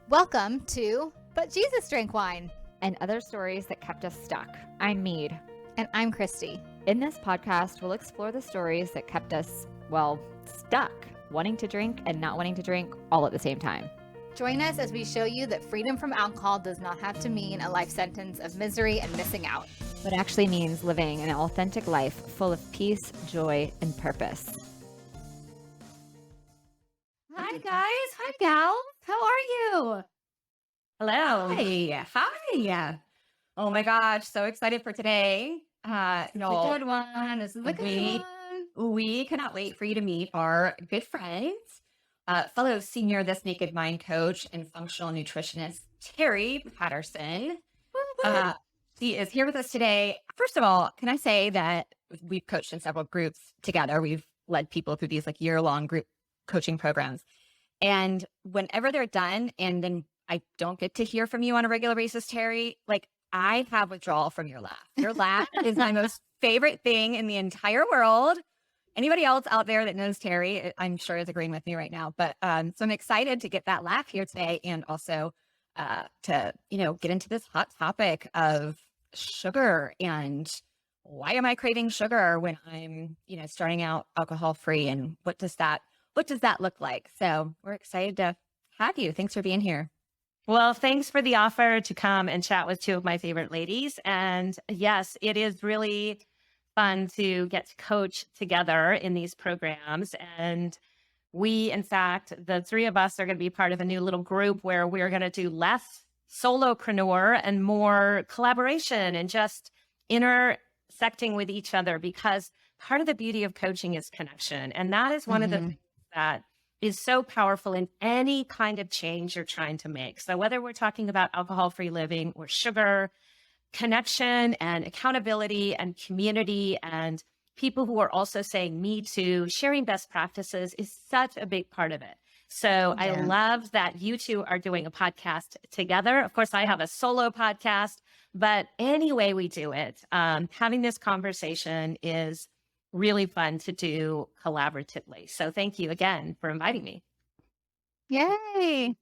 Welcome to But Jesus Drank Wine. And other stories that kept us stuck. I'm Meade. And I'm Christy. In this podcast, we'll explore the stories that kept us, well, stuck, wanting to drink and not wanting to drink all at the same time. Join us as we show you that freedom from alcohol does not have to mean a life sentence of misery and missing out. But actually means living an authentic life full of peace, joy, and purpose. Hi, guys. Hi, gals. How are you? Hello. Hi. Oh my gosh. So excited for today. It's a good one. This is a good one. We cannot wait for you to meet our good friends, fellow senior This Naked Mind coach and functional nutritionist, Teri Patterson. She is here with us today. First of all, can I say that we've coached in several groups together. We've led people through these year-long group coaching programs. And whenever they're done and then I don't get to hear from you on a regular basis, Teri, I have withdrawal from your laugh. Your laugh is my most favorite thing in the entire world. Anybody else out there that knows Teri, I'm sure is agreeing with me right now. But so I'm excited to get that laugh here today and also to, get into this hot topic of sugar and why am I craving sugar when I'm, starting out alcohol free, and what does that look like? So we're excited to have you. Thanks for being here. Well, thanks for the offer to come and chat with two of my favorite ladies. And yes, it is really fun to get to coach together in these programs. And we, in fact, the three of us are going to be part of a new little group where we're going to do less solopreneur and more collaboration and just intersecting with each other, because part of the beauty of coaching is connection. And that is one of the things that is so powerful in any kind of change you're trying to make. So whether we're talking about alcohol-free living or sugar, connection and accountability and community and people who are also saying me too, sharing best practices is such a big part of it. So I love that you two are doing a podcast together. Of course, I have a solo podcast, but any way we do it, having this conversation is really fun to do collaboratively. So thank you again for inviting me. Yay.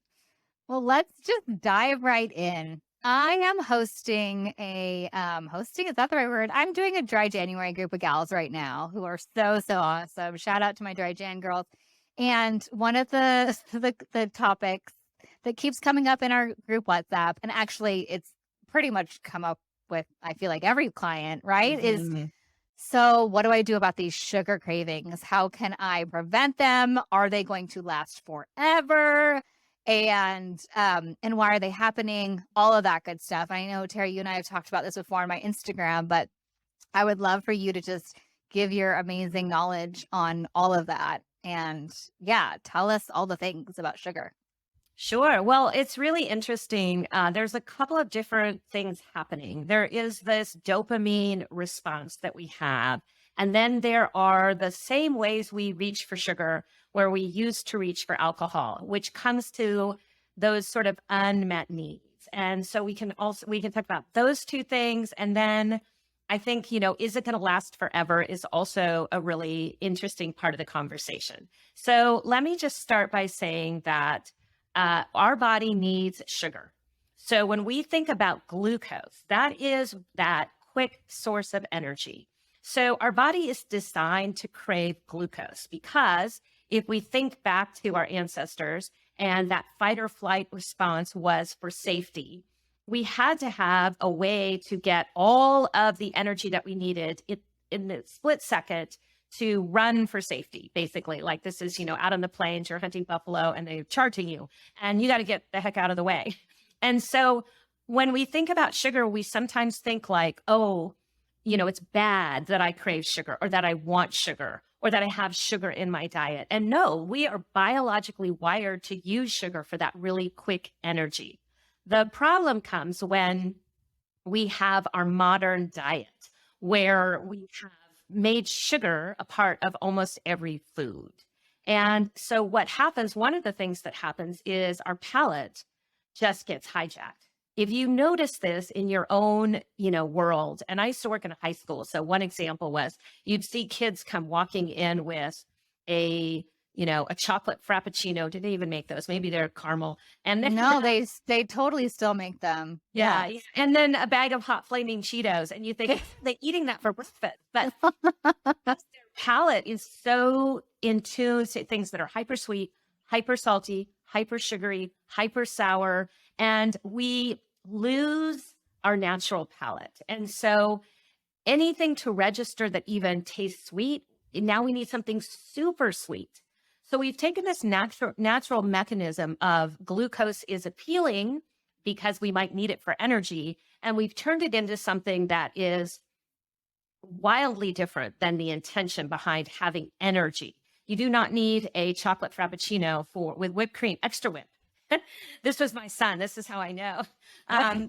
Well, let's just dive right in. I am hosting is that the right word? I'm doing a dry January group of gals right now who are so awesome. Shout out to my dry Jan girls. And one of the topics that keeps coming up in our group WhatsApp, and actually it's pretty much come up with, I feel like every client, right? Is so what do I do about these sugar cravings? How can I prevent them? Are they going to last forever? And why are they happening? All of that good stuff. I know, Teri, you and I have talked about this before on my Instagram, but I would love for you to just give your amazing knowledge on all of that. And tell us all the things about sugar. Sure. Well, it's really interesting. There's a couple of different things happening. There is this dopamine response that we have. And then there are the same ways we reach for sugar where we used to reach for alcohol, which comes to those sort of unmet needs. And so we can talk about those two things. And then I think, is it going to last forever is also a really interesting part of the conversation. So let me just start by saying that our body needs sugar. So when we think about glucose, that is that quick source of energy. So our body is designed to crave glucose because if we think back to our ancestors and that fight or flight response was for safety, we had to have a way to get all of the energy that we needed in the split second to run for safety, basically. Like this is, out on the plains, you're hunting buffalo and they're charging you and you got to get the heck out of the way. And so when we think about sugar, we sometimes think it's bad that I crave sugar or that I want sugar or that I have sugar in my diet. And no, we are biologically wired to use sugar for that really quick energy. The problem comes when we have our modern diet where we have made sugar a part of almost every food. And so what happens, one of the things that happens is our palate just gets hijacked. If you notice this in your own, world, and I used to work in a high school. So one example was you'd see kids come walking in with a a chocolate frappuccino. Did they even make those? Maybe they're caramel. And then No, they totally still make them. yeah. And then a bag of hot flaming Cheetos. And you think they're eating that for breakfast. But their palate is so in tune to things that are hyper sweet, hyper salty, hyper sugary, hyper sour. And we lose our natural palate. And so anything to register that even tastes sweet, now we need something super sweet. So we've taken this natural mechanism of glucose is appealing because we might need it for energy, and we've turned it into something that is wildly different than the intention behind having energy. You do not need a chocolate frappuccino with whipped cream, extra whip. This was my son. This is how I know. A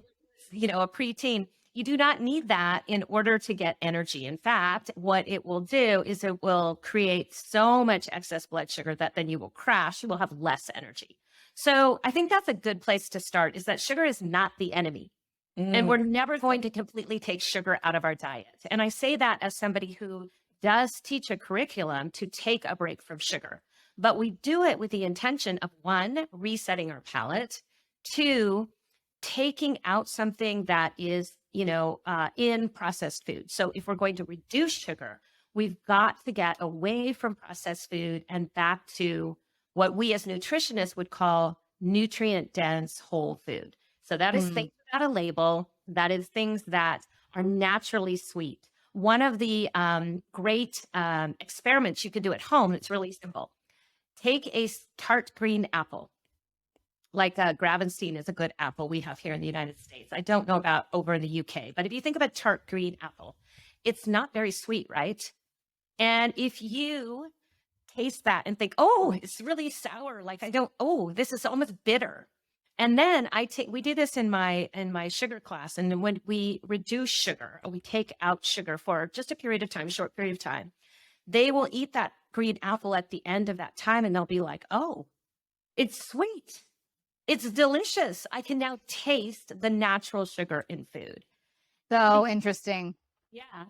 preteen. You do not need that in order to get energy. In fact, what it will do is it will create so much excess blood sugar that then you will crash. You will have less energy. So I think that's a good place to start, is that sugar is not the enemy. And we're never going to completely take sugar out of our diet. And I say that as somebody who does teach a curriculum to take a break from sugar. But we do it with the intention of, one, resetting our palate, two, taking out something that is in processed food. So if we're going to reduce sugar, we've got to get away from processed food and back to what we as nutritionists would call nutrient-dense whole food. So that is things without a label. That is things that are naturally sweet. One of the great experiments you can do at home, it's really simple. Take a tart green apple. Like Gravenstein is a good apple we have here in the United States. I don't know about over in the UK, but if you think of a tart green apple, it's not very sweet, right? And if you taste that and think, oh, it's really sour, this is almost bitter. And then we do this in my sugar class. And when we reduce sugar, or we take out sugar for just a period of time, short period of time, they will eat that green apple at the end of that time. And they'll be like, oh, it's sweet. It's delicious. I can now taste the natural sugar in food. So interesting. Yeah.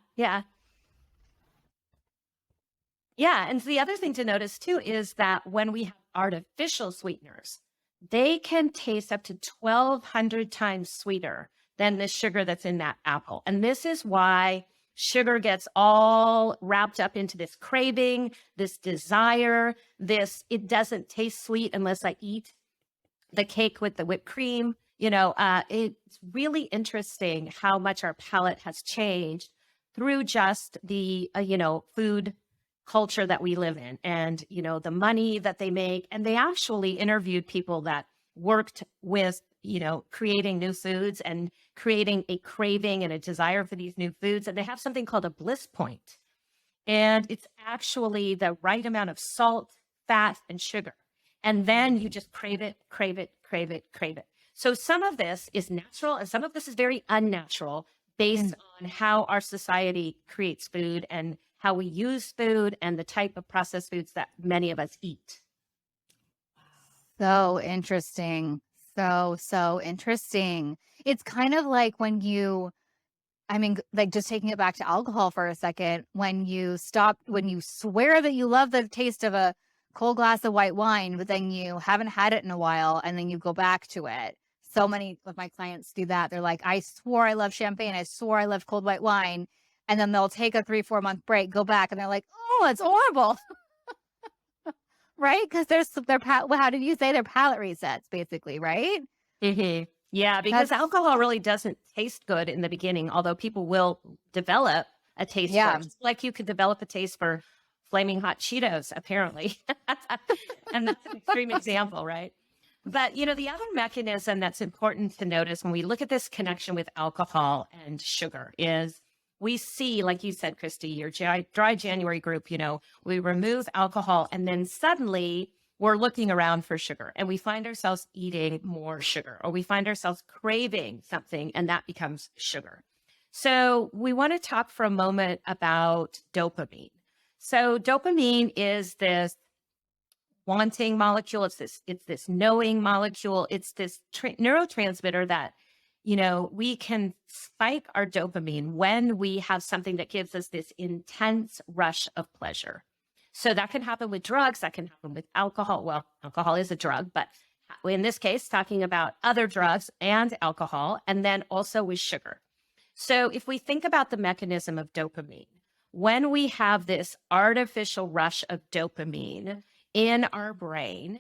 And the other thing to notice too is that when we have artificial sweeteners, they can taste up to 1,200 times sweeter than the sugar that's in that apple. And this is why sugar gets all wrapped up into this craving, this desire, it doesn't taste sweet unless I eat the cake with the whipped cream. It's really interesting how much our palate has changed through just the, food culture that we live in and, the money that they make. And they actually interviewed people that worked with, creating new foods and creating a craving and a desire for these new foods. And they have something called a bliss point. And it's actually the right amount of salt, fat, and sugar. And then you just crave it, crave it, crave it, crave it. So some of this is natural and some of this is very unnatural based on how our society creates food and how we use food and the type of processed foods that many of us eat. So interesting. So interesting. It's kind of like just taking it back to alcohol for a second, when you swear that you love the taste of a cold glass of white wine, but then you haven't had it in a while and then you go back to it. So many of my clients do that. They're like, I swore I love champagne. I swore I love cold white wine. And then they'll take a 3-4 month break, go back, and they're like, oh, it's horrible. Right? Because how did you say their palate resets, basically, right? Mm-hmm. Yeah, because alcohol really doesn't taste good in the beginning, although people will develop a taste for it. Just like you could develop a taste for flaming hot Cheetos, apparently. And that's an extreme example, right? But, the other mechanism that's important to notice when we look at this connection with alcohol and sugar is we see, like you said, Christy, your dry January group, we remove alcohol and then suddenly we're looking around for sugar and we find ourselves eating more sugar, or we find ourselves craving something and that becomes sugar. So we want to talk for a moment about dopamine. So dopamine is this wanting molecule. It's this knowing molecule. It's this neurotransmitter that, we can spike our dopamine when we have something that gives us this intense rush of pleasure. So that can happen with drugs, that can happen with alcohol. Well, alcohol is a drug, but in this case, talking about other drugs and alcohol, and then also with sugar. So if we think about the mechanism of dopamine, when we have this artificial rush of dopamine in our brain,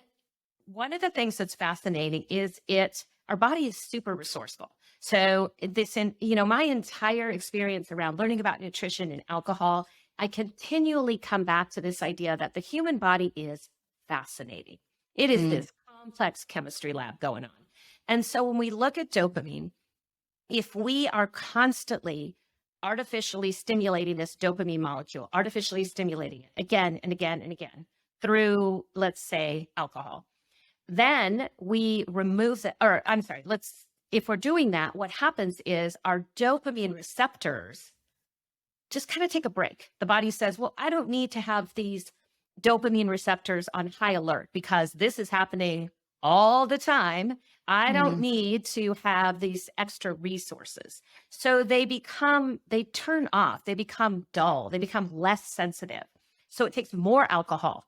one of the things that's fascinating is our body is super resourceful. So my entire experience around learning about nutrition and alcohol, I continually come back to this idea that the human body is fascinating. It is this complex chemistry lab going on. And so when we look at dopamine, if we are constantly artificially stimulating this dopamine molecule, artificially stimulating it again and again and again through, let's say, alcohol, then we remove if we're doing that, what happens is our dopamine receptors just kind of take a break. The body says, well, I don't need to have these dopamine receptors on high alert because this is happening all the time. I don't need to have these extra resources. So they turn off, they become dull, they become less sensitive. So it takes more alcohol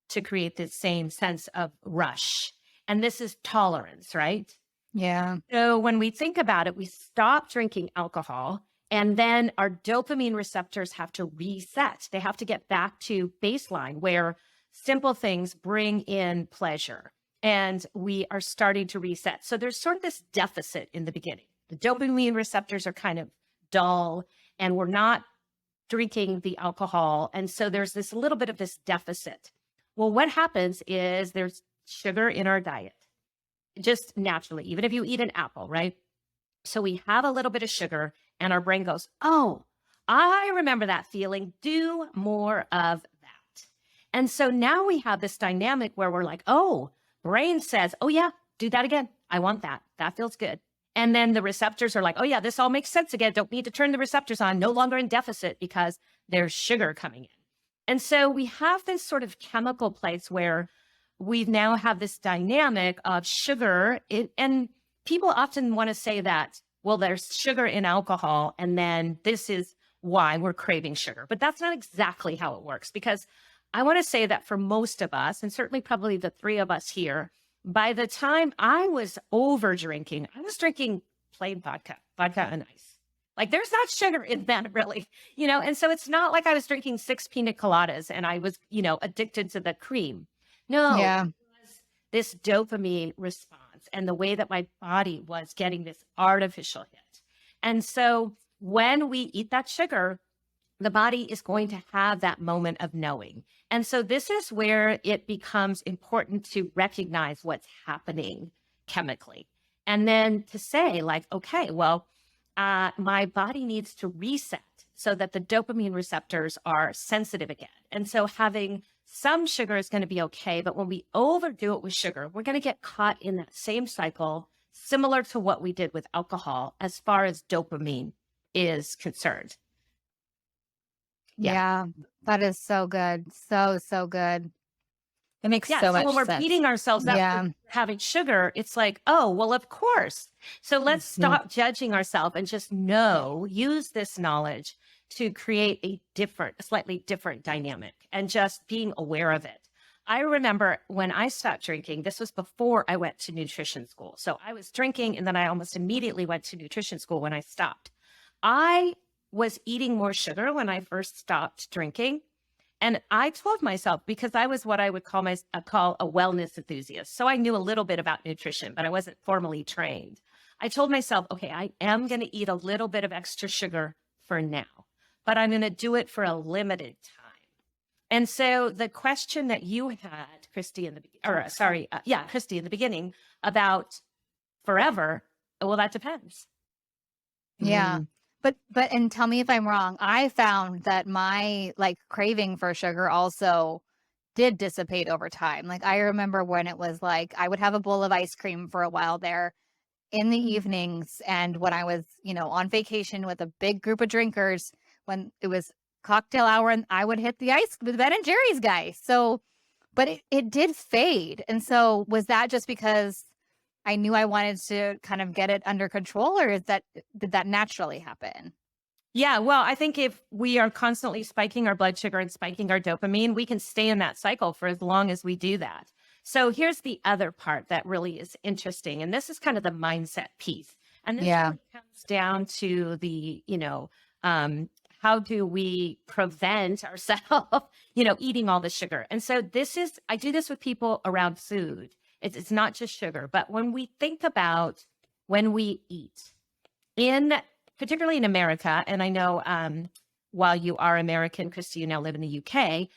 to create this same sense of rush. And this is tolerance, right? Yeah. So when we think about it, we stop drinking alcohol and then our dopamine receptors have to reset. They have to get back to baseline where simple things bring in pleasure and we are starting to reset. So there's sort of this deficit in the beginning. The dopamine receptors are kind of dull and we're not drinking the alcohol. And so there's this little bit of this deficit. Well, what happens is there's sugar in our diet, just naturally, even if you eat an apple, right? So we have a little bit of sugar and our brain goes, oh, I remember that feeling. Do more of that. And so now we have this dynamic where we're like, oh, brain says, oh yeah, do that again. I want that. That feels good. And then the receptors are like, oh yeah, this all makes sense again. Don't need to turn the receptors on. No longer in deficit because there's sugar coming in. And so we have this sort of chemical place where we now have this dynamic of sugar. And people often want to say that, well, there's sugar in alcohol, and then this is why we're craving sugar. But that's not exactly how it works, because I want to say that for most of us, and certainly probably the three of us here, by the time I was over drinking, I was drinking plain vodka and ice. Like there's not sugar in that really, and so it's not like I was drinking 6 pina coladas and I was, addicted to the cream. No, Yeah. it was this dopamine response and the way that my body was getting this artificial hit. And so when we eat that sugar, the body is going to have that moment of knowing. And so this is where it becomes important to recognize what's happening chemically. And then to say like, okay, well, my body needs to reset so that the dopamine receptors are sensitive again. And so having some sugar is going to be okay. But when we overdo it with sugar, we're going to get caught in that same cycle, similar to what we did with alcohol as far as dopamine is concerned. Yeah. That is so good. So good. It makes so much when we're sense. beating ourselves up for having sugar, it's like, oh, well, of course. So let's stop judging ourselves and just use this knowledge to create a slightly different dynamic and just being aware of it. I remember when I stopped drinking, this was before I went to nutrition school. So I was drinking and then I almost immediately went to nutrition school when I stopped. I was eating more sugar when I first stopped drinking. And I told myself, because I was what I would call a wellness enthusiast. So I knew a little bit about nutrition, but I wasn't formally trained. I told myself, okay, I am going to eat a little bit of extra sugar for now, but I'm going to do it for a limited time. And so the question that you had, Christy, in the beginning about forever, well, that depends. Yeah. But and tell me if I'm wrong. I found that my craving for sugar also did dissipate over time. Like I remember when it was like I would have a bowl of ice cream for a while there in the evenings, and when I was, on vacation with a big group of drinkers, when it was cocktail hour, and I would hit the Ben and Jerry's guy. So, but it did fade. And so was that just because I knew I wanted to kind of get it under control, or did that naturally happen? Yeah, well, I think if we are constantly spiking our blood sugar and spiking our dopamine, we can stay in that cycle for as long as we do that. So here's the other part that really is interesting. And this is kind of the mindset piece. And this Yeah. really comes down to the, how do we prevent ourselves, eating all the sugar? And so I do this with people around food. It's not just sugar, but when we think about when we eat, particularly in America, and I know while you are American, Christy, you now live in the UK,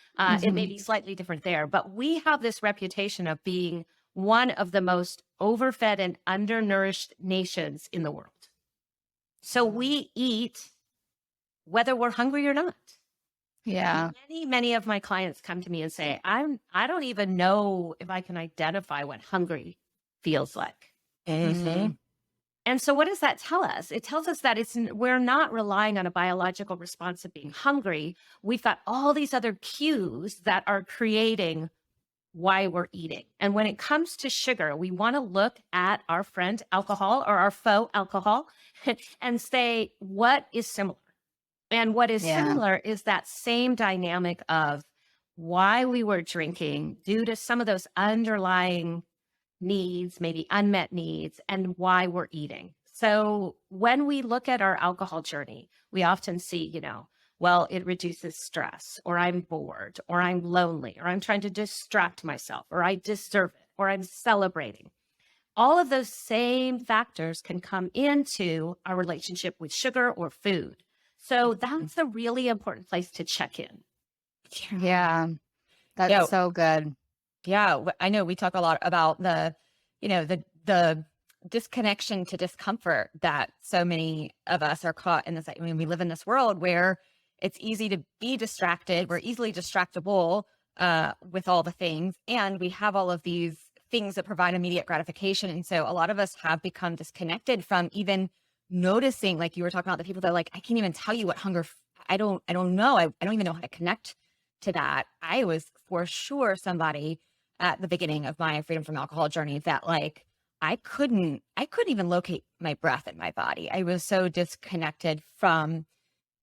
it may be slightly different there, but we have this reputation of being one of the most overfed and undernourished nations in the world. So we eat whether we're hungry or not. Yeah. Many of my clients come to me and say, I don't even know if I can identify what hungry feels like. Mm-hmm. And so what does that tell us? It tells us that we're not relying on a biological response of being hungry. We've got all these other cues that are creating why we're eating. And when it comes to sugar, we want to look at our friend alcohol or our foe alcohol and say, what is similar? And what is similar is that same dynamic of why we were drinking due to some of those underlying needs, maybe unmet needs, and why we're eating. So when we look at our alcohol journey, we often see, well, it reduces stress, or I'm bored, or I'm lonely, or I'm trying to distract myself, or I deserve it, or I'm celebrating. All of those same factors can come into our relationship with sugar or food. So that's a really important place to check in. Yeah. That's so good. Yeah, I know we talk a lot about the disconnection to discomfort that so many of us are caught in this. I mean, we live in this world where it's easy to be distracted. We're easily distractible with all the things. And we have all of these things that provide immediate gratification. And so a lot of us have become disconnected from even noticing, like you were talking about, the people that are like, I can't even tell you what hunger, I don't know. I don't even know how to connect to that. I was for sure somebody at the beginning of my freedom from alcohol journey that like, I couldn't even locate my breath in my body. I was so disconnected from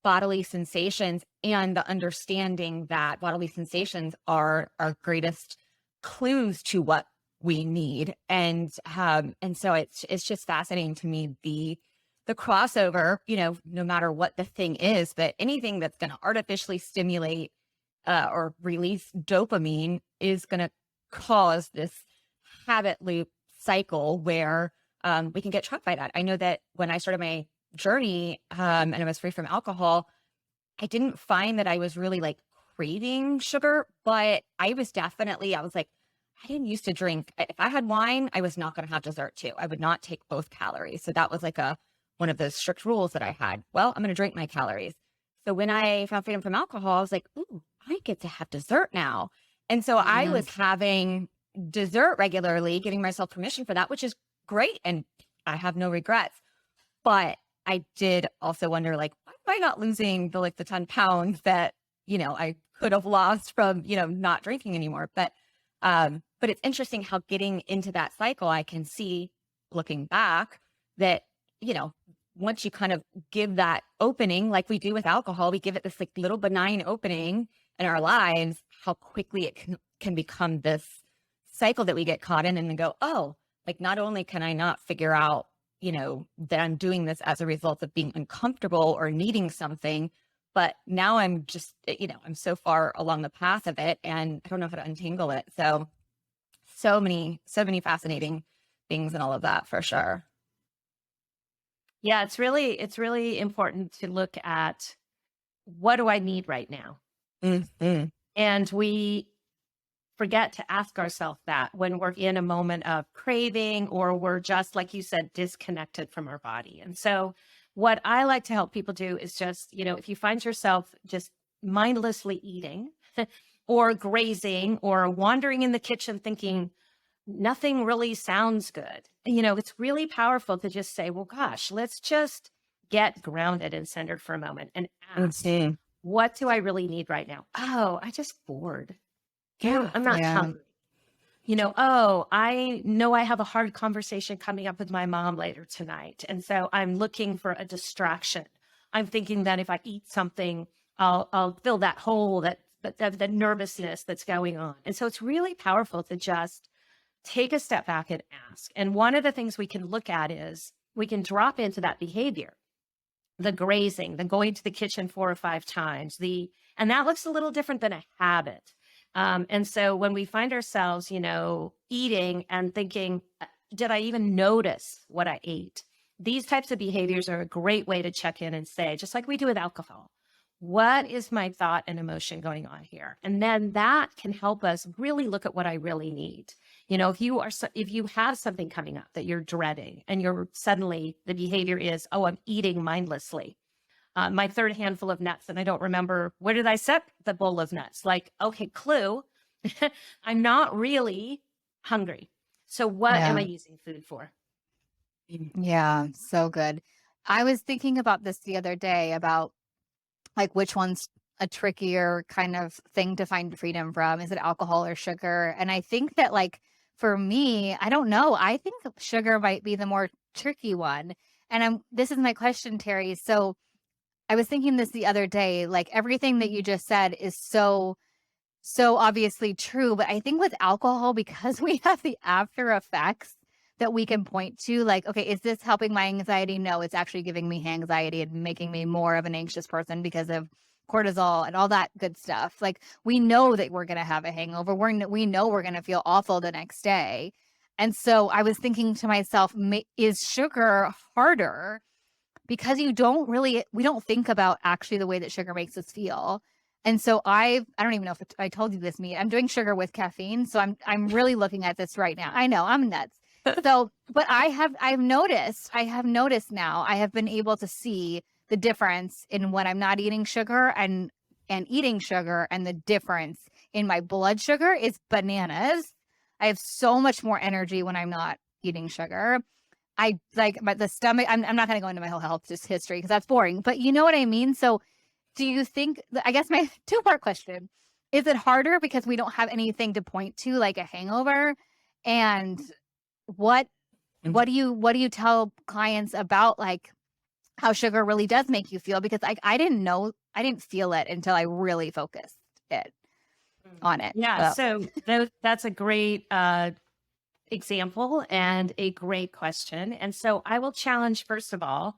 bodily sensations and the understanding that bodily sensations are our greatest clues to what we need. And so it's just fascinating to me, the crossover, no matter what the thing is, but anything that's going to artificially stimulate or release dopamine is going to cause this habit loop cycle where we can get trapped by that. I know that when I started my journey and I was free from alcohol, I didn't find that I was really like craving sugar, but I was like, I didn't used to drink. If I had wine, I was not going to have dessert too. I would not take both calories. So that was like one of those strict rules that I had. Well, I'm going to drink my calories. So when I found freedom from alcohol, I was like, ooh, I get to have dessert now. And so I was having dessert regularly, giving myself permission for that, which is great. And I have no regrets. But I did also wonder, like, why am I not losing the 10 pounds that, I could have lost from, not drinking anymore. But it's interesting how getting into that cycle, I can see looking back that, once you kind of give that opening, like we do with alcohol, we give it this like little benign opening in our lives, how quickly it can become this cycle that we get caught in and then go, oh, like not only can I not figure out, that I'm doing this as a result of being uncomfortable or needing something, but now I'm just, I'm so far along the path of it and I don't know how to untangle it. So many fascinating things and all of that for sure. Yeah, it's really important to look at what do I need right now? Mm-hmm. And we forget to ask ourselves that when we're in a moment of craving or we're just, like you said, disconnected from our body. And so what I like to help people do is just, if you find yourself just mindlessly eating or grazing or wandering in the kitchen thinking nothing really sounds good, it's really powerful to just say, well, gosh, let's just get grounded and centered for a moment and ask, what do I really need right now? Oh, I just bored. Yeah, I'm not hungry. Oh, I know I have a hard conversation coming up with my mom later tonight. And so I'm looking for a distraction. I'm thinking that if I eat something, I'll fill that hole, that nervousness that's going on. And so it's really powerful to just take a step back and ask. And one of the things we can look at is we can drop into that behavior, the grazing, the going to the kitchen 4 or 5 times, and that looks a little different than a habit. And so when we find ourselves, eating and thinking, did I even notice what I ate? These types of behaviors are a great way to check in and say, just like we do with alcohol, what is my thought and emotion going on here? And then that can help us really look at what I really need. If you have something coming up that you're dreading and suddenly the behavior is, oh, I'm eating mindlessly. My third handful of nuts, and I don't remember, where did I set the bowl of nuts? Like, okay, clue, I'm not really hungry. So what am I using food for? Yeah, so good. I was thinking about this the other day about like which one's a trickier kind of thing to find freedom from. Is it alcohol or sugar? And I think that like for me, I don't know. I think sugar might be the more tricky one. And this is my question, Teri. So I was thinking this the other day, like everything that you just said is so obviously true. But I think with alcohol, because we have the after effects that we can point to, like, okay, is this helping my anxiety? No, it's actually giving me anxiety and making me more of an anxious person because of cortisol and all that good stuff. Like we know that we're going to have a hangover. We know we're going to feel awful the next day. And so I was thinking to myself, is sugar harder? Because we don't think about actually the way that sugar makes us feel. And so I don't even know if I told you this, Meade. I'm doing sugar with caffeine. So I'm really looking at this right now. I know I'm nuts. So, but I've noticed now, I have been able to see the difference in when I'm not eating sugar and eating sugar, and the difference in my blood sugar is bananas. I have so much more energy when I'm not eating sugar. I like the stomach. I'm not going to go into my whole health history because that's boring, but you know what I mean? So do you think, I guess my 2-part question, is it harder because we don't have anything to point to like a hangover? And what do you tell clients about like how sugar really does make you feel? Because I didn't feel it until I really focused on it. Yeah. So that's a great example and a great question. And so I will challenge, first of all,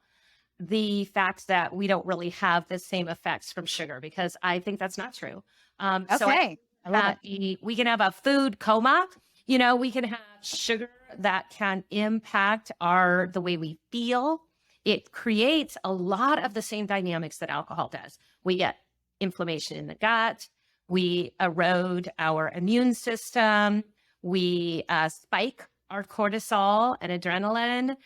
the fact that we don't really have the same effects from sugar, because I think that's not true. Okay. So I love it. We can have a food coma. We can have sugar that can impact the way we feel. It creates a lot of the same dynamics that alcohol does. We get inflammation in the gut. We erode our immune system. We spike our cortisol and adrenaline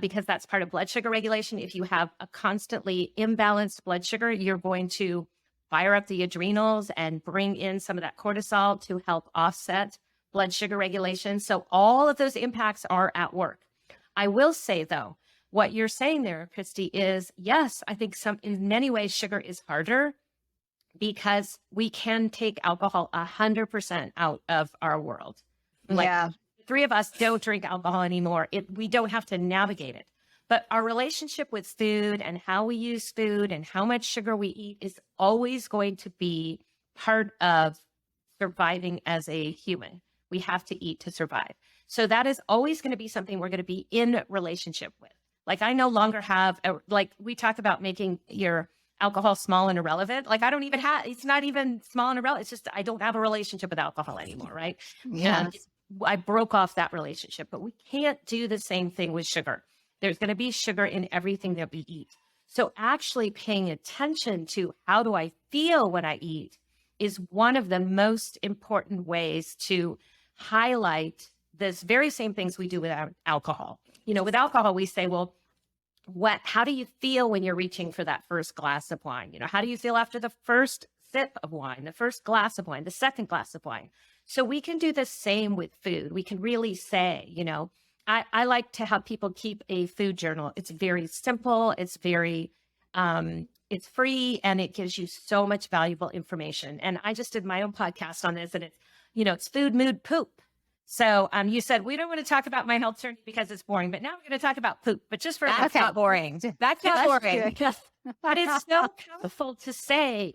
because that's part of blood sugar regulation. If you have a constantly imbalanced blood sugar, you're going to fire up the adrenals and bring in some of that cortisol to help offset blood sugar regulation. So all of those impacts are at work. I will say, though, what you're saying there, Christy, is yes, I think in many ways sugar is harder because we can take alcohol 100% out of our world. Like, 3 of us don't drink alcohol anymore. We don't have to navigate it. But our relationship with food and how we use food and how much sugar we eat is always going to be part of surviving as a human. We have to eat to survive. So that is always going to be something we're going to be in relationship with. Like I no longer have, like we talk about making your alcohol small and irrelevant. Like I don't even it's not even small and irrelevant. It's just, I don't have a relationship with alcohol anymore, right? Yeah. I broke off that relationship, but we can't do the same thing with sugar. There's going to be sugar in everything that we eat. So actually paying attention to how do I feel when I eat is one of the most important ways to highlight this very same things we do with alcohol. With alcohol, we say, well, how do you feel when you're reaching for that first glass of wine? How do you feel after the first sip of wine, the first glass of wine, the second glass of wine? So we can do the same with food. We can really say, I like to have people keep a food journal. It's very simple. It's very, it's free, and it gives you so much valuable information. And I just did my own podcast on this, and it's food, mood, poop. So you said we don't want to talk about my health journey because it's boring, but now we're going to talk about poop. But just for That's not boring. That's not boring. But it's so powerful to say,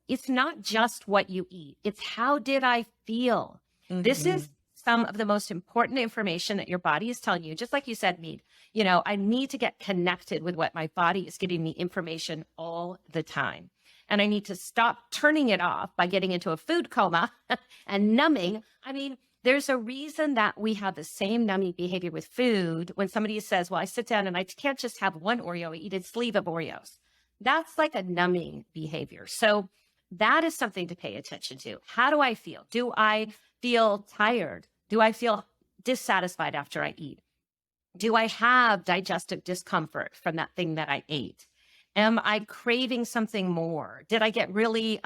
it's not just what you eat. It's how did I feel? This is some of the most important information that your body is telling you. Just like you said, Meade, I need to get connected with what my body is giving me information all the time. And I need to stop turning it off by getting into a food coma and numbing. I mean, there's a reason that we have the same numbing behavior with food. When somebody says, well, I sit down and I can't just have one Oreo, I eat a sleeve of Oreos. That's like a numbing behavior. So that is something to pay attention to. How do I feel? Do I feel tired? Do I feel dissatisfied after I eat? Do I have digestive discomfort from that thing that I ate? Am I craving something more? Did I get really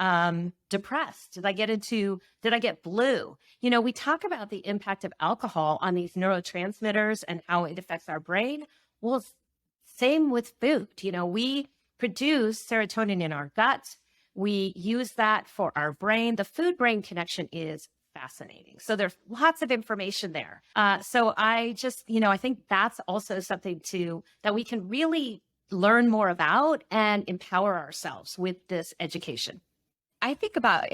depressed? Did I get blue? We talk about the impact of alcohol on these neurotransmitters and how it affects our brain. Well, same with food. We produce serotonin in our gut. We use that for our brain. The food-brain connection is fascinating. So there's lots of information there. So I just, I think that's also something that we can really learn more about and empower ourselves with this education. I think about,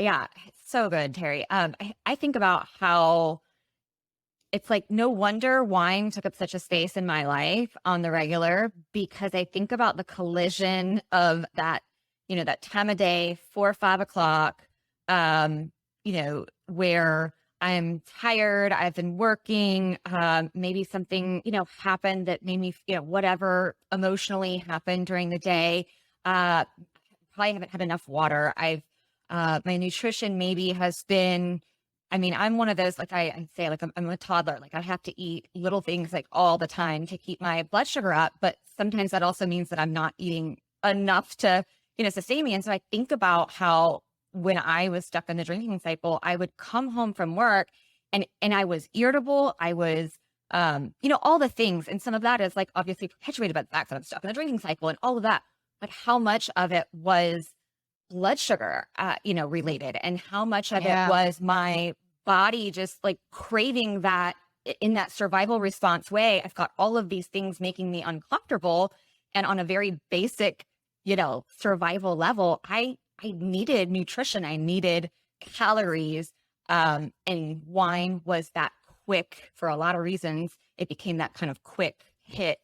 so good, Teri. I think about how it's like, no wonder wine took up such a space in my life on the regular, because I think about the collision of that, that time of day, 4 or 5 o'clock, where I'm tired, I've been working, maybe something, happened that made me, whatever emotionally happened during the day. Probably haven't had enough water. My nutrition maybe has been, I'm one of those, like I say, like I'm a toddler, like I have to eat little things like all the time to keep my blood sugar up. But sometimes that also means that I'm not eating enough to, sustain me. And so I think about how when I was stuck in the drinking cycle, I would come home from work and I was irritable. I was, all the things. And some of that is like obviously perpetuated by the fact that I'm stuck in the drinking cycle and all of that. But how much of it was blood sugar, related, and how much of it was my body just like craving that in that survival response way. I've got all of these things making me uncomfortable. And on a very basic, survival level, I needed nutrition. I needed calories. And wine was that quick, for a lot of reasons. It became that kind of quick hit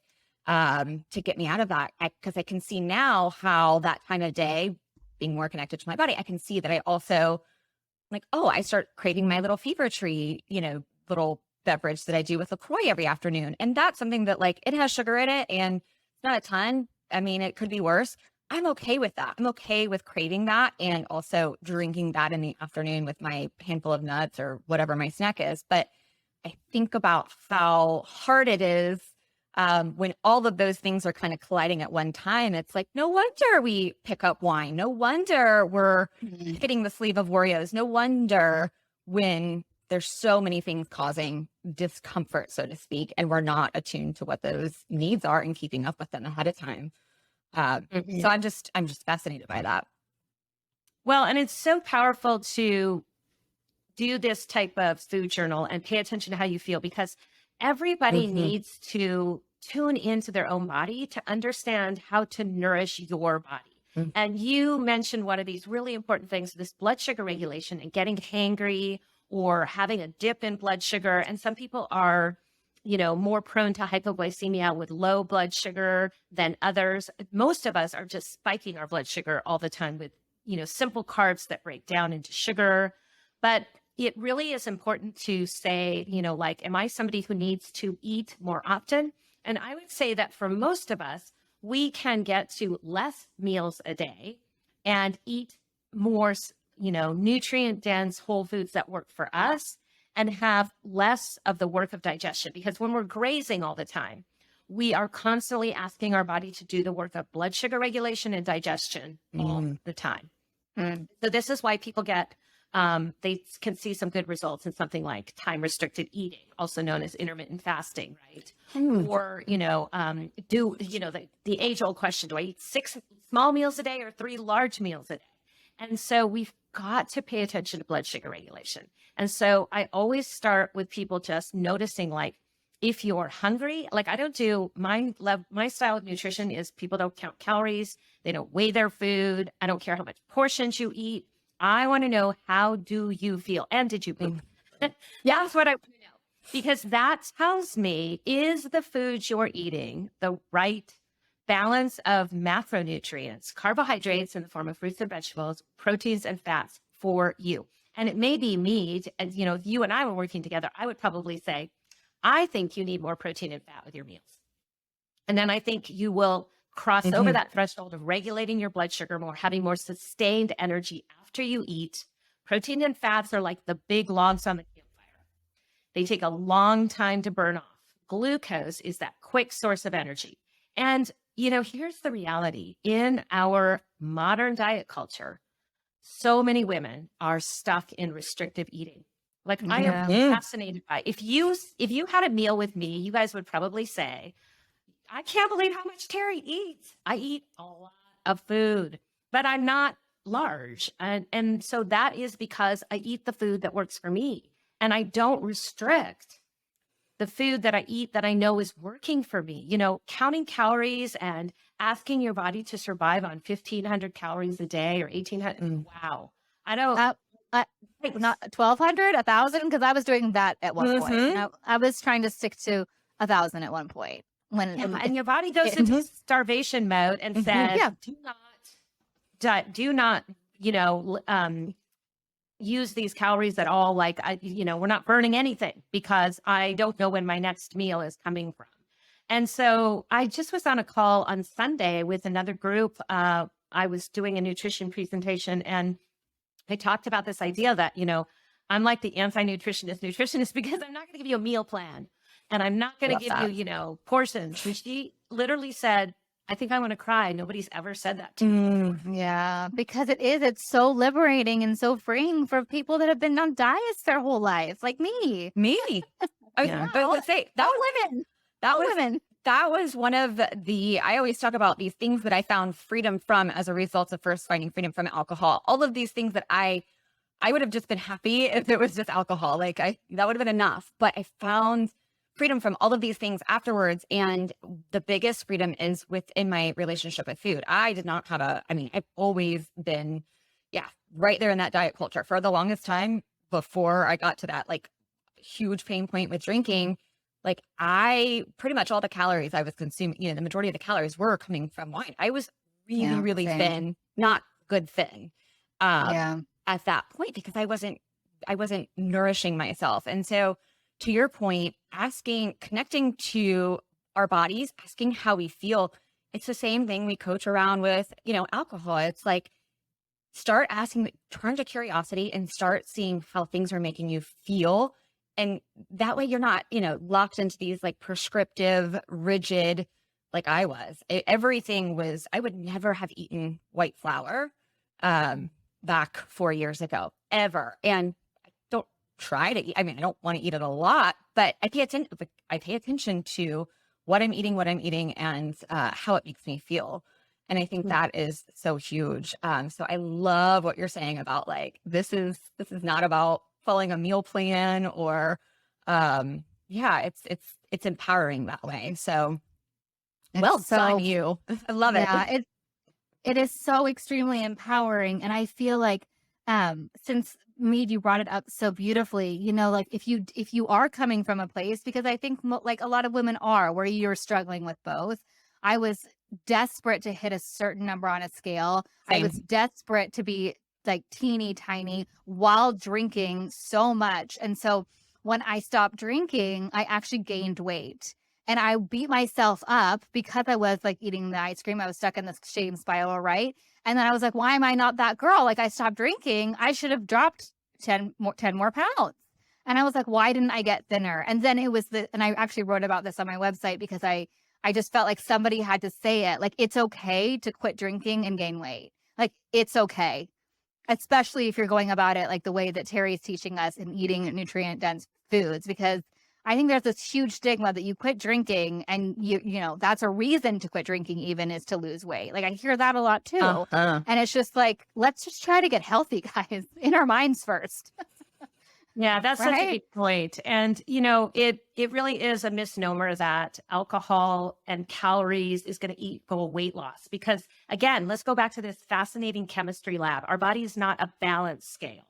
to get me out of that. Because I can see now how that time of day, being more connected to my body, I can see that I also I start craving my little fever tree, little beverage that I do with LaCroix every afternoon. And that's something that it has sugar in it and it's not a ton. It could be worse. I'm okay with that. I'm okay with craving that and also drinking that in the afternoon with my handful of nuts or whatever my snack is. But I think about how hard it is when all of those things are kind of colliding at one time. It's like, no wonder we pick up wine. No wonder we're hitting the sleeve of Oreos. No wonder when there's so many things causing discomfort, so to speak, and we're not attuned to what those needs are and keeping up with them ahead of time. So I'm just fascinated by that. Well, and it's so powerful to do this type of food journal and pay attention to how you feel, because everybody needs to tune into their own body to understand how to nourish your body. And you mentioned one of these really important things, this blood sugar regulation and getting hangry or having a dip in blood sugar. And some people are, more prone to hypoglycemia with low blood sugar than others. Most of us are just spiking our blood sugar all the time with, simple carbs that break down into sugar. But it really is important to say, am I somebody who needs to eat more often? And I would say that for most of us, we can get to less meals a day and eat more, nutrient dense whole foods that work for us and have less of the work of digestion. Because when we're grazing all the time, we are constantly asking our body to do the work of blood sugar regulation and digestion all the time. So this is why people get, they can see some good results in something like time restricted eating, also known as intermittent fasting, right? Or, the age old question, do I eat 6 small meals a day or 3 large meals a day? And so we've got to pay attention to blood sugar regulation. And so I always start with people just noticing, If you're hungry, like I don't do my style of nutrition is people don't count calories. They don't weigh their food. I don't care how much portions you eat. I want to know, how do you feel? And did you poop? That's what I want to know. Because that tells me, is the food you're eating the right balance of macronutrients, carbohydrates in the form of fruits and vegetables, proteins and fats for you? And it may be me, and you know, if you and I were working together, I would probably say, I think you need more protein and fat with your meals. And then I think you will cross over that threshold of regulating your blood sugar more, having more sustained energy after you eat. Protein and fats are like the big logs on the campfire. They take a long time to burn off. Glucose is that quick source of energy. And, you know, here's the reality. In our modern diet culture, so many women are stuck in restrictive eating. Like I am fascinated by, if you had a meal with me, you guys would probably say, I can't believe how much Teri eats. I eat a lot of food, but I'm not large. And so that is because I eat the food that works for me. And I don't restrict the food that I eat that I know is working for me. You know, counting calories and asking your body to survive on 1,500 calories a day or 1,800. Wow. I don't. Not 1,200, 1,000, because I was doing that at one point. I was trying to stick to 1,000 at one point. And your body goes into starvation mode and says, do not, you know, use these calories at all. Like, we're not burning anything because I don't know when my next meal is coming from. And so I just was on a call on Sunday with another group. I was doing a nutrition presentation, and I talked about this idea that, you know, I'm like the anti-nutritionist because I'm not going to give you a meal plan, and I'm not going to give you, you know, portions. And she literally said, I think I want to cry. Nobody's ever said that to me. Yeah, because it's so liberating and so freeing for people that have been on diets their whole lives, like me. But let's say that was one of I always talk about these things that I found freedom from as a result of first finding freedom from alcohol. All of these things that I would have just been happy if it was just alcohol. Like that would have been enough. But I found freedom from all of these things afterwards. And the biggest freedom is within my relationship with food. I did not have I've always been, right there in that diet culture for the longest time before I got to that like huge pain point with drinking. Like I pretty much all the calories I was consuming, you know, the majority of the calories were coming from wine. I was really thin, not good thin at that point because I wasn't nourishing myself. And so to your point, connecting to our bodies, asking how we feel, it's the same thing we coach around with, you know, alcohol. It's like, start asking, turn to curiosity and start seeing how things are making you feel. And that way you're not, you know, locked into these like prescriptive, rigid, like I was. I would never have eaten white flour back 4 years ago, ever. And I don't try to eat. I mean, I don't want to eat it a lot, but I pay attention to what I'm eating and how it makes me feel. And I think that is so huge. So I love what you're saying about like, this is not about following a meal plan or, it's empowering that way. So, done you. I love it. Yeah, it is so extremely empowering. And I feel like, since Meade, you brought it up so beautifully, you know, like if you are coming from a place, because I think like a lot of women are, where you're struggling with both. I was desperate to hit a certain number on a scale. Same. I was desperate to be like teeny tiny while drinking so much. And so when I stopped drinking, I actually gained weight. And I beat myself up because I was like eating the ice cream. I was stuck in this shame spiral, right? And then I was like, why am I not that girl? Like I stopped drinking. I should have dropped 10 more pounds. And I was like, why didn't I get thinner? And then and I actually wrote about this on my website because I just felt like somebody had to say it. Like, it's okay to quit drinking and gain weight. Like, it's okay. Especially if you're going about it like the way that Teri's teaching us in eating nutrient-dense foods, because I think there's this huge stigma that you quit drinking and you know, that's a reason to quit drinking even is to lose weight. Like I hear that a lot too. And it's just like, let's just try to get healthy, guys, in our minds first. Yeah, that's such a Right? good point. And, you know, it really is a misnomer that alcohol and calories is going to equal weight loss. Because again, let's go back to this fascinating chemistry lab. Our body is not a balance scale.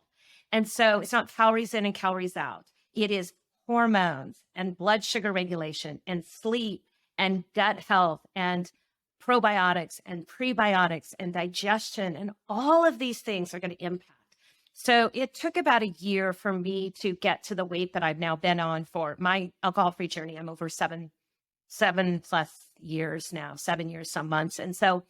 And so it's not calories in and calories out. It is hormones and blood sugar regulation and sleep and gut health and probiotics and prebiotics and digestion. And all of these things are going to impact. So it took about a year for me to get to the weight that I've now been on for my alcohol-free journey. I'm over seven plus years now, 7 years, some months. And so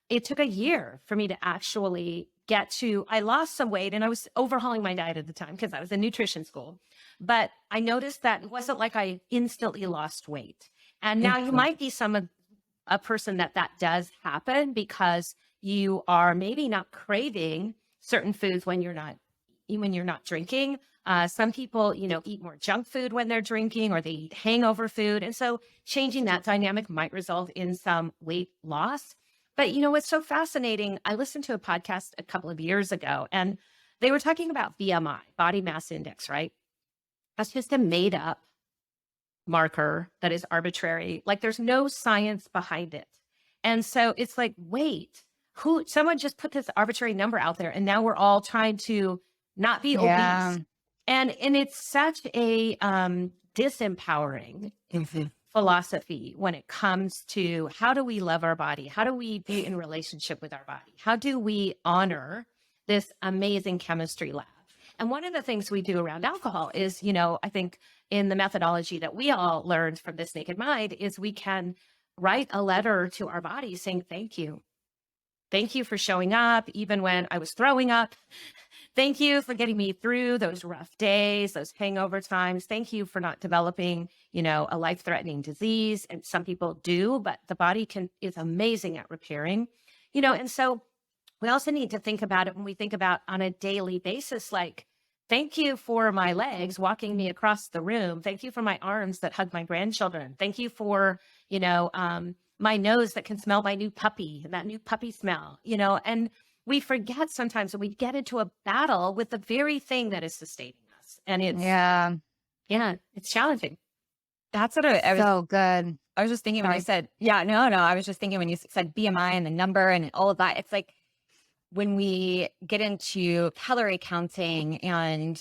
it took a year for me to actually get to, I lost some weight and I was overhauling my diet at the time because I was in nutrition school. But I noticed that it wasn't like I instantly lost weight. And now you might be a person that does happen because you are maybe not craving certain foods when you're not drinking. Some people, you know, eat more junk food when they're drinking, or they eat hangover food. And so changing that dynamic might result in some weight loss. But, you know, what's so fascinating, I listened to a podcast a couple of years ago, and they were talking about BMI, body mass index, right? That's just a made up marker that is arbitrary. Like there's no science behind it. And so it's like, wait, someone just put this arbitrary number out there and now we're all trying to not be obese. And it's such a disempowering philosophy when it comes to how do we love our body? How do we be in relationship with our body? How do we honor this amazing chemistry lab? And one of the things we do around alcohol is, you know, I think in the methodology that we all learned from This Naked Mind is we can write a letter to our body saying, thank you. Thank you for showing up, even when I was throwing up. Thank you for getting me through those rough days, those hangover times. Thank you for not developing, you know, a life-threatening disease. And some people do, but the body is amazing at repairing, you know. And so we also need to think about it when we think about on a daily basis, like, thank you for my legs walking me across the room. Thank you for my arms that hug my grandchildren. Thank you for, you know, my nose that can smell my new puppy, that new puppy smell, you know. And we forget sometimes when we get into a battle with the very thing that is sustaining us. And it's, it's challenging. That's what I was So good. I was just thinking when you said, I was just thinking when you said BMI and the number and all of that, it's like when we get into calorie counting and,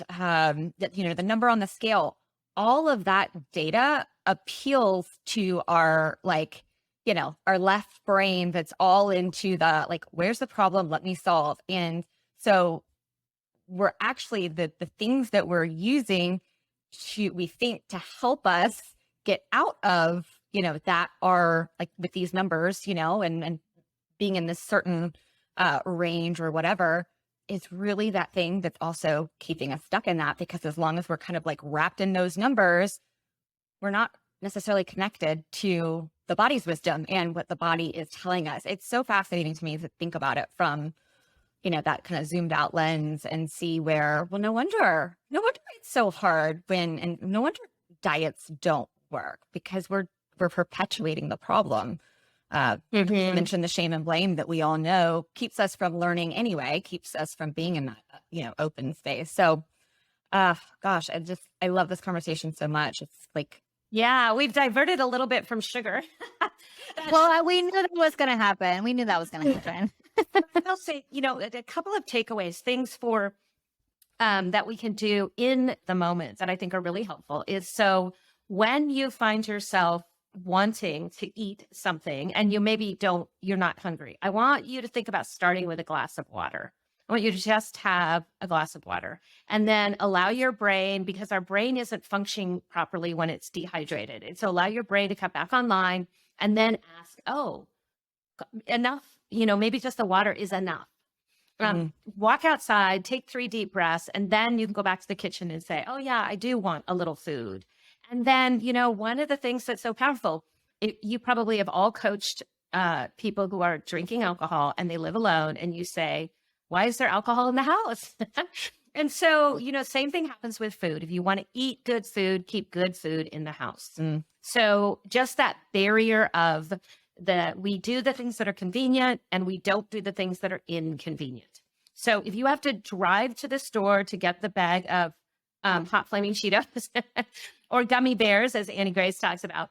you know, the number on the scale, all of that data appeals to our, like, you know, our left brain that's all into the, like, where's the problem? Let me solve. And so we're actually the things that we're using we think to help us get out of, you know, that are like with these numbers, you know, and being in this certain range or whatever is really that thing that's also keeping us stuck in that, because as long as we're kind of like wrapped in those numbers, we're not necessarily connected to the body's wisdom and what the body is telling us. It's so fascinating to me to think about it from, you know, that kind of zoomed out lens and see where, well, no wonder it's so hard and no wonder diets don't work, because we're perpetuating the problem. You mentioned the shame and blame that we all know keeps us from learning anyway, keeps us from being in that, you know, open space. So, gosh, I love this conversation so much. It's like, yeah, we've diverted a little bit from sugar. Well, we knew that was going to happen. We knew that was going to happen. I'll say, you know, a couple of takeaways, things for that we can do in the moment that I think are really helpful is, so when you find yourself wanting to eat something and you're not hungry, I want you to think about starting with a glass of water. I want you to just have a glass of water and then allow your brain, because our brain isn't functioning properly when it's dehydrated. And so allow your brain to come back online and then ask, oh, enough, you know, maybe just the water is enough. Walk outside, take 3 deep breaths, and then you can go back to the kitchen and say, oh yeah, I do want a little food. And then, you know, one of the things that's so powerful, you probably have all coached people who are drinking alcohol and they live alone, and you say, why is there alcohol in the house? And so, you know, same thing happens with food. If you want to eat good food, keep good food in the house. So just that barrier of we do the things that are convenient and we don't do the things that are inconvenient. So if you have to drive to the store to get the bag of hot flaming Cheetos or gummy bears, as Annie Grace talks about,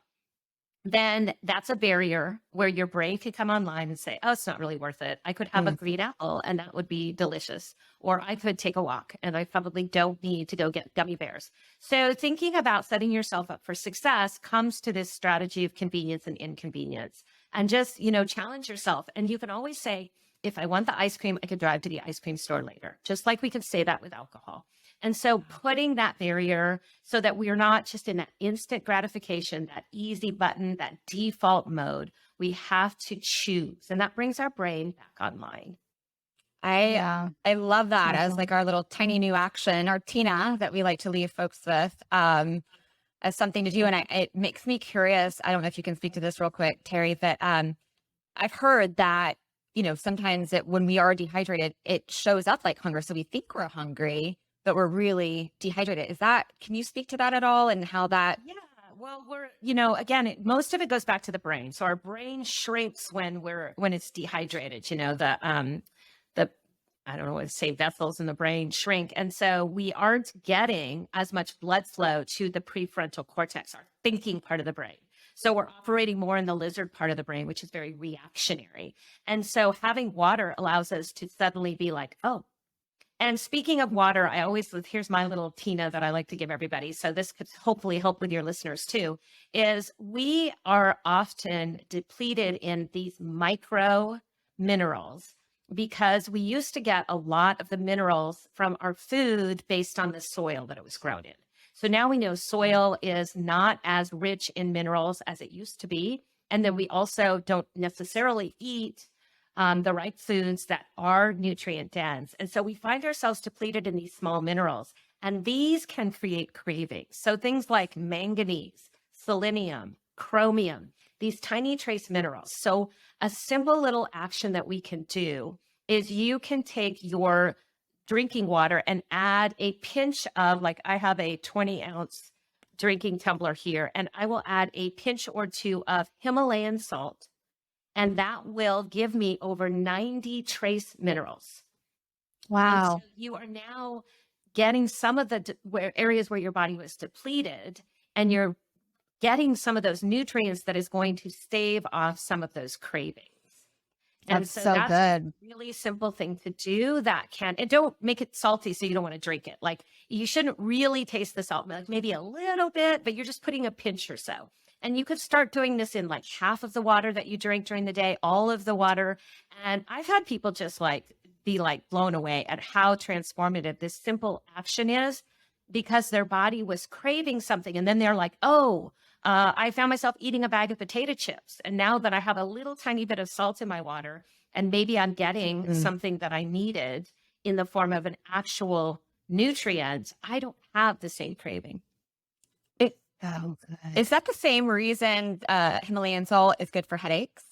then that's a barrier where your brain could come online and say, oh, it's not really worth it. I could have a green apple and that would be delicious. Or I could take a walk and I probably don't need to go get gummy bears. So thinking about setting yourself up for success comes to this strategy of convenience and inconvenience. And just, challenge yourself. And you can always say, if I want the ice cream, I could drive to the ice cream store later, just like we could say that with alcohol. And so putting that barrier so that we're not just in that instant gratification, that easy button, that default mode, we have to choose. And that brings our brain back online. I love that as like our little tiny new action, our Tina that we like to leave folks with as something to do. And it makes me curious. I don't know if you can speak to this real quick, Teri, that I've heard that, sometimes when we are dehydrated, it shows up like hunger. So we think we're hungry, but we're really dehydrated. Can you speak to that at all and how that? Yeah, well, again, most of it goes back to the brain. So our brain shrinks when it's dehydrated, I don't know what to say, vessels in the brain shrink. And so we aren't getting as much blood flow to the prefrontal cortex, our thinking part of the brain. So we're operating more in the lizard part of the brain, which is very reactionary. And so having water allows us to suddenly be like, oh. And speaking of water, here's my little Tina that I like to give everybody. So this could hopefully help with your listeners too, is we are often depleted in these micro minerals because we used to get a lot of the minerals from our food based on the soil that it was grown in. So now we know soil is not as rich in minerals as it used to be. And then we also don't necessarily eat the right foods that are nutrient dense. And so we find ourselves depleted in these small minerals, and these can create cravings. So things like manganese, selenium, chromium, these tiny trace minerals. So a simple little action that we can do is you can take your drinking water and add a pinch of, like I have a 20-ounce drinking tumbler here, and I will add a pinch or two of Himalayan salt. And that will give me over 90 trace minerals. Wow. So you are now getting some of the areas where your body was depleted, and you're getting some of those nutrients that is going to stave off some of those cravings. That's so good. A really simple thing to do and don't make it salty so you don't want to drink it. Like you shouldn't really taste the salt, like maybe a little bit, but you're just putting a pinch or so. And you could start doing this in like half of the water that you drink during the day, all of the water. And I've had people just be blown away at how transformative this simple action is, because their body was craving something. And then they're like, oh, I found myself eating a bag of potato chips. And now that I have a little tiny bit of salt in my water, and maybe I'm getting something that I needed in the form of an actual nutrient, I don't have the same craving. Oh, good. Is that the same reason Himalayan salt is good for headaches?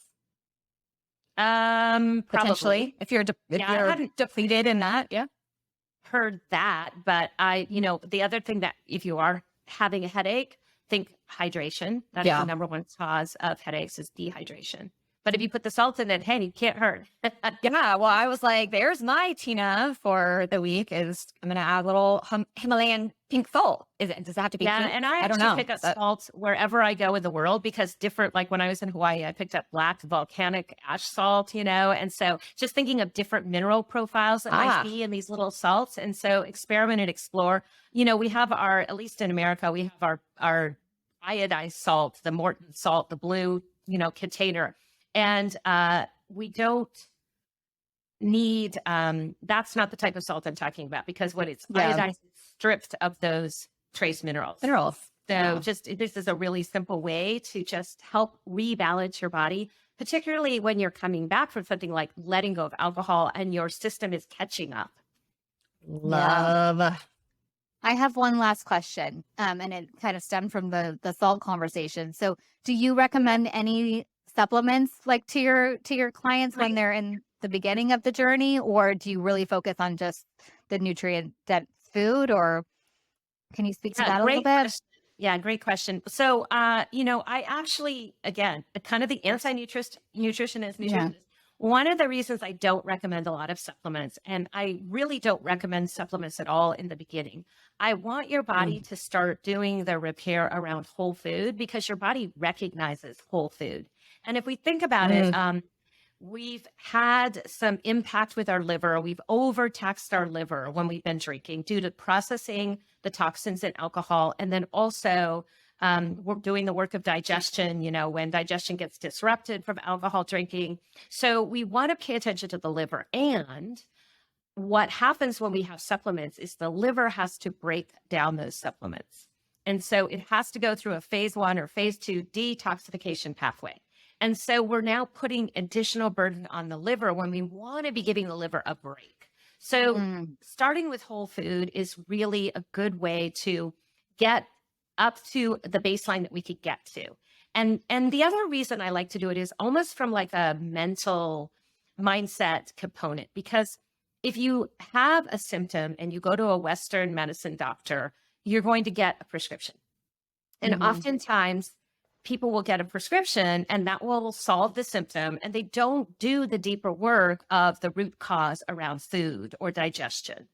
Potentially, if you're depleted in that, yeah. Heard that, but the other thing that if you are having a headache, think hydration. That's the number one cause of headaches is dehydration. But if you put the salt in it, hey, it can't hurt. Yeah. Well, I was like, there's my Tina for the week is I'm going to add a little Himalayan pink salt. Does it have to be pink? And I don't know. Pick up salt wherever I go in the world, because like when I was in Hawaii, I picked up black volcanic ash salt, and so just thinking of different mineral profiles that might be in these little salts. And so experiment and explore. We have at least in America, we have our iodized salt, the Morton salt, the blue, container. And we don't need, that's not the type of salt I'm talking about, because when it's iodized, it's stripped of those trace minerals. So this is a really simple way to just help rebalance your body, particularly when you're coming back from something like letting go of alcohol and your system is catching up. Love. Yeah. I have one last question, and it kind of stemmed from the salt conversation. So do you recommend any supplements to your clients when they're in the beginning of the journey, or do you really focus on just the nutrient dense food, or can you speak to that a little bit? Yeah, great question. So, I actually, again, kind of the anti-nutritionist one of the reasons I don't recommend a lot of supplements, and I really don't recommend supplements at all in the beginning, I want your body to start doing the repair around whole food because your body recognizes whole food. And if we think about it, we've had some impact with our liver. We've overtaxed our liver when we've been drinking due to processing the toxins in alcohol. And then also we're doing the work of digestion, when digestion gets disrupted from alcohol drinking. So we want to pay attention to the liver. And what happens when we have supplements is the liver has to break down those supplements. And so it has to go through a phase 1 or phase 2 detoxification pathway. And so we're now putting additional burden on the liver when we want to be giving the liver a break. So starting with whole food is really a good way to get up to the baseline that we could get to. And the other reason I like to do it is almost from like a mental mindset component, because if you have a symptom and you go to a Western medicine doctor, you're going to get a prescription. And oftentimes people will get a prescription and that will solve the symptom, and they don't do the deeper work of the root cause around food or digestion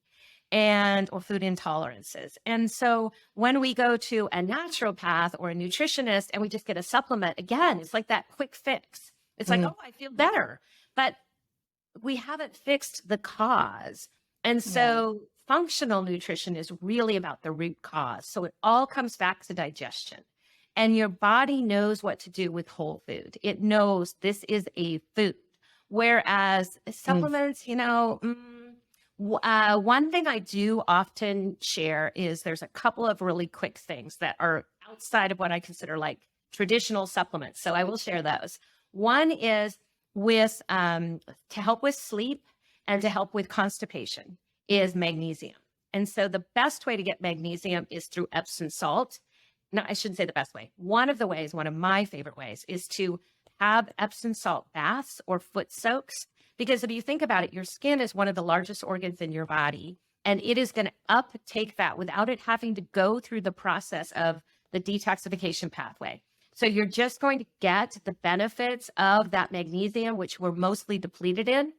or food intolerances. And so when we go to a naturopath or a nutritionist and we just get a supplement, again, it's like that quick fix. It's like, oh, I feel better, but we haven't fixed the cause. And so functional nutrition is really about the root cause. So it all comes back to digestion. And your body knows what to do with whole food. It knows this is a food. Whereas supplements, one thing I do often share is there's a couple of really quick things that are outside of what I consider like traditional supplements. So I will share those. One is with to help with sleep and to help with constipation is magnesium. And so the best way to get magnesium is through Epsom salt. No, I shouldn't say the best way. One of my favorite ways is to have Epsom salt baths or foot soaks. Because if you think about it, your skin is one of the largest organs in your body, and it is going to uptake that without it having to go through the process of the detoxification pathway. So you're just going to get the benefits of that magnesium, which we're mostly depleted in,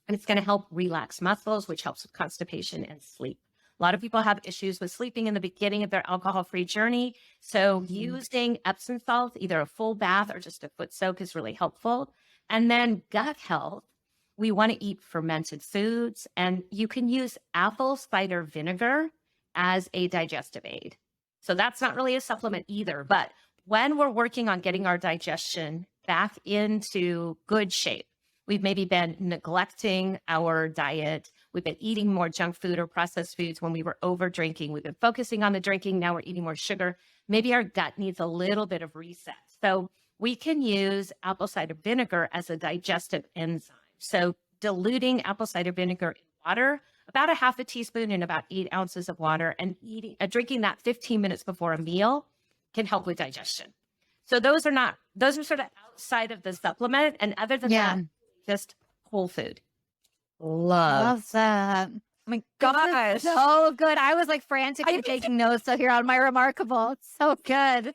and it's going to help relax muscles, which helps with constipation and sleep. A lot of people have issues with sleeping in the beginning of their alcohol-free journey. So using Epsom salt, either a full bath or just a foot soak, is really helpful. And then gut health, we want to eat fermented foods, and you can use apple cider vinegar as a digestive aid. So that's not really a supplement either, but when we're working on getting our digestion back into good shape, we've maybe been neglecting our diet. We've been eating more junk food or processed foods when we were over drinking. We've been focusing on the drinking. Now we're eating more sugar. Maybe our gut needs a little bit of reset. So we can use apple cider vinegar as a digestive enzyme. So diluting apple cider vinegar in water, about a half a teaspoon in about 8 ounces of water, and drinking that 15 minutes before a meal can help with digestion. So those are sort of outside of the supplement. And other than that, just whole food. Love that. Oh my gosh. So good. I was like frantically taking notes so here on my Remarkable. It's so good.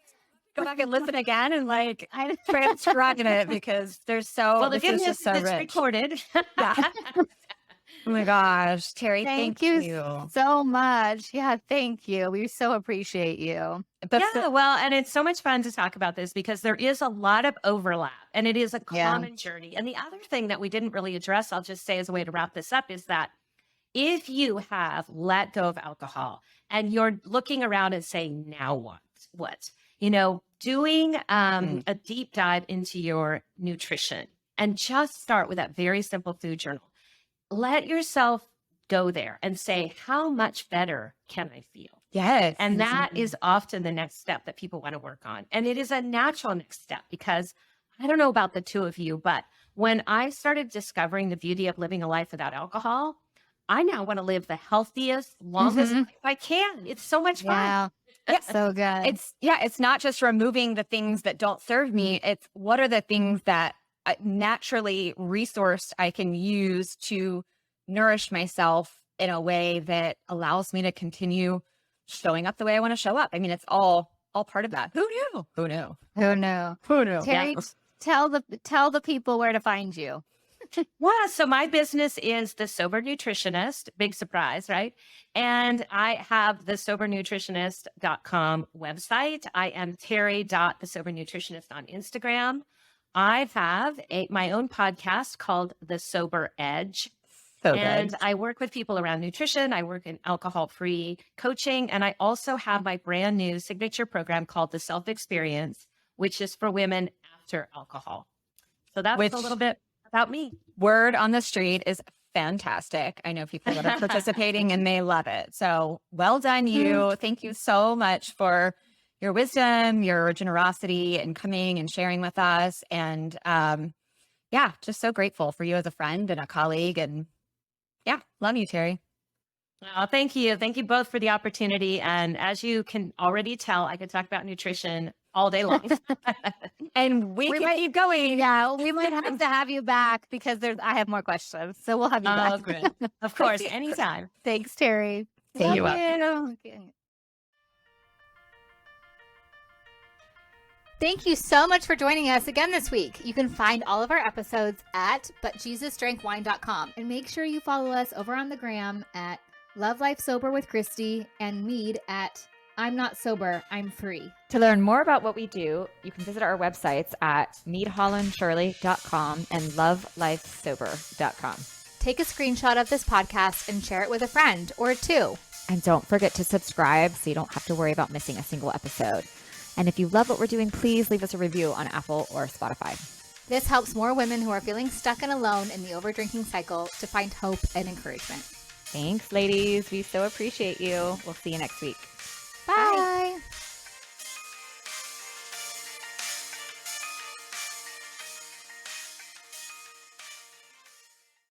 Go back and listen again and like transcribing it because there's so this is just so rich. Recorded. Yeah. Oh my gosh, Teri, thank you so much. Yeah, thank you. We so appreciate you. Well, and it's so much fun to talk about this because there is a lot of overlap and it is a common journey. And the other thing that we didn't really address, I'll just say as a way to wrap this up, is that if you have let go of alcohol and you're looking around and saying, now what? Doing a deep dive into your nutrition and just start with that very simple food journal. Let yourself go there and say, how much better can I feel? Yes. And that is often the next step that people want to work on. And it is a natural next step because I don't know about the two of you, but when I started discovering the beauty of living a life without alcohol, I now want to live the healthiest, longest life I can. It's so much fun. Yeah. It's so good. It's not just removing the things that don't serve me. It's what are the things that naturally resourced I can use to nourish myself in a way that allows me to continue showing up the way I want to show up. I mean, it's all part of that. Who knew? Teri, tell the people where to find you. Yeah, so my business is the Sober Nutritionist. Big surprise, right? And I have the sobernutritionist.com website. I am Teri.thesobernutritionist on Instagram. I have my own podcast called The Sober Edge. So And good. I work with people around nutrition. I work in alcohol-free coaching. And I also have my brand new signature program called The Self Experience, which is for women after alcohol. So that's a little bit about me. Word on the street is fantastic. I know people that are participating and they love it. So well done, you. Thank you so much for your wisdom, your generosity, and coming and sharing with us. And yeah, just so grateful for you as a friend and a colleague. And yeah, love you, Teri. Oh, thank you. Thank you both for the opportunity. And as you can already tell, I could talk about nutrition all day long. And we can might keep going. Yeah, we might have to have you back because I have more questions. So we'll have you back. Oh, great. Of course, anytime. Thanks, Teri. Thank you. Love you. Thank you so much for joining us again this week. You can find all of our episodes at butjesusdrankwine.com, and make sure you follow us over on the gram at Love Life Sober with Christy and Meade at I'm Not Sober, I'm Free. To learn more about what we do, you can visit our websites at meadhollandshirley.com and lovelifesober.com. Take a screenshot of this podcast and share it with a friend or two. And don't forget to subscribe so you don't have to worry about missing a single episode. And if you love what we're doing, please leave us a review on Apple or Spotify. This helps more women who are feeling stuck and alone in the overdrinking cycle to find hope and encouragement. Thanks, ladies. We so appreciate you. We'll see you next week.